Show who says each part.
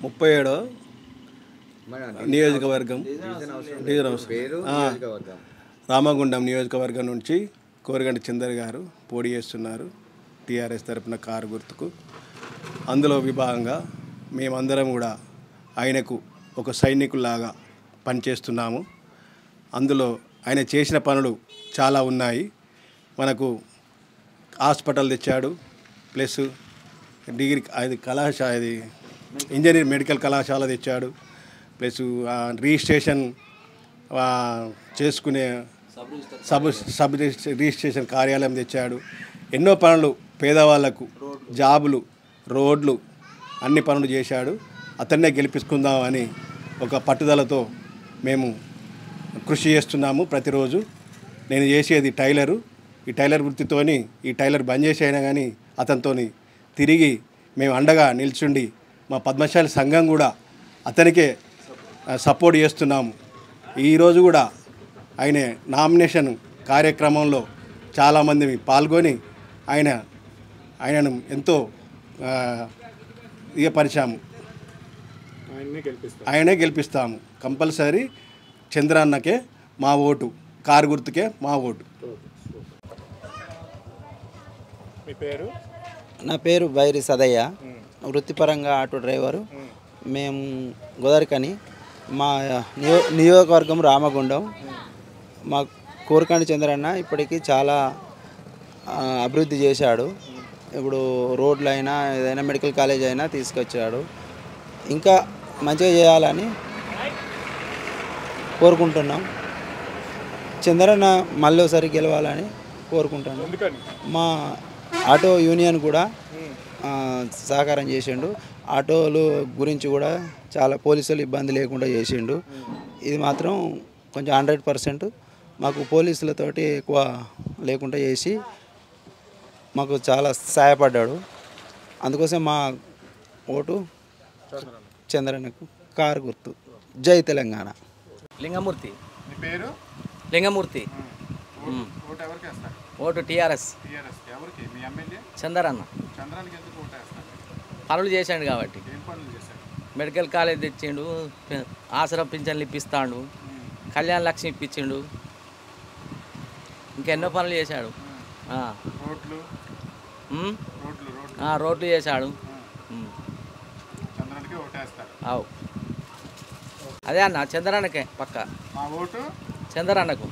Speaker 1: 37వ నియోజకవర్గం రామగుండం నియోజకవర్గం నుంచి కోరగంటి చందర్ గారు పోటీ చేస్తున్నారు టీఆర్ఎస్ తరపున కారు గుర్తుకు. అందులో విభాగంగా మేమందరం కూడా ఆయనకు ఒక సైనికుల్లాగా పనిచేస్తున్నాము. అందులో ఆయన చేసిన పనులు చాలా ఉన్నాయి. మనకు హాస్పిటల్ తెచ్చాడు, ప్లస్ డిగ్రీ అది కళాశాల అది ఇంజనీర్ మెడికల్ కళాశాల తెచ్చాడు, ప్లస్ రిజిస్ట్రేషన్ చేసుకునే సబ్ రిజిస్ట్రేషన్ కార్యాలయం తెచ్చాడు. ఎన్నో పనులు పేదవాళ్లకు జాబులు, రోడ్లు, అన్ని పనులు చేశాడు. అతన్నే గెలిపించుకుందామని ఒక పట్టుదలతో మేము కృషి చేస్తున్నాము. ప్రతిరోజు నేను చేసేది టైలరు. ఈ టైలర్ వృత్తితోని ఈ టైలర్ బంద్ చేసి అయినా కానీ అతనితో తిరిగి మేము అండగా నిల్చుండి మా పద్మశాలి సంఘం కూడా అతనికే సపోర్ట్ చేస్తున్నాము. ఈరోజు కూడా ఆయన నామినేషన్ కార్యక్రమంలో చాలామంది పాల్గొని ఆయనను ఎంతో ఇయపరిచాము. ఆయనే గెలిపిస్తాము. కంపల్సరీ చంద్రన్నకే మా ఓటు, కారు గుర్తుకే మా ఓటు.
Speaker 2: మీ పేరు?
Speaker 3: నా పేరు బైరి సదయ్య, వృత్తిపరంగా ఆటో డ్రైవరు. మేము గోదావరికని, మా నియోజకవర్గం రామగుండం. మా కోరకంటి చంద్రన్న ఇప్పటికీ చాలా అభివృద్ధి చేశాడు. ఇప్పుడు రోడ్లు అయినా ఏదైనా మెడికల్ కాలేజ్ అయినా తీసుకొచ్చాడు. ఇంకా మంచిగా చేయాలని కోరుకుంటున్నాం. చంద్రన్న మళ్ళీ ఒకసారి గెలవాలని కోరుకుంటున్నాం. మా ఆటో యూనియన్ కూడా సహకారం చేసిండు. ఆటోలు గురించి కూడా చాలా పోలీసులు ఇబ్బంది లేకుండా చేసిండు. ఇది మాత్రం కొంచెం 100% మాకు పోలీసులతోటి ఎక్కువ లేకుండా చేసి మాకు చాలా సహాయపడ్డాడు. అందుకోసం మా ఓటు చంద్రన్నకు, కారు గుర్తు. జై తెలంగాణ.
Speaker 4: లింగమూర్తి.
Speaker 2: మీ పేరు?
Speaker 4: లింగమూర్తి.
Speaker 2: ఓటు ఎవరికి వేస్తారు?
Speaker 4: Vote TRS.
Speaker 2: ఎవరికి? మీ ఎమ్మెల్యే
Speaker 4: చందరన్న.
Speaker 2: చంద్రానికి ఎందుకు ఓటు వేస్తారు?
Speaker 4: పనులు చేశాడు కాబట్టి.
Speaker 2: ఏం పనులు చేశారు?
Speaker 4: మెడికల్ కాలేజ్ తెచ్చిండు, ఆసరా పింఛన్లు ఇప్పిస్తాడు, కళ్యాణ లక్ష్మి ఇప్పించిండు, ఇంకెన్నో పనులు చేశాడు. రోడ్లు చేశాడు.
Speaker 2: చంద్రానికి ఓటు వేస్తారు?
Speaker 4: అవు, అదే అన్న చంద్రన్నకే పక్క.
Speaker 2: మా ఓటు
Speaker 4: చంద్రన్నకు.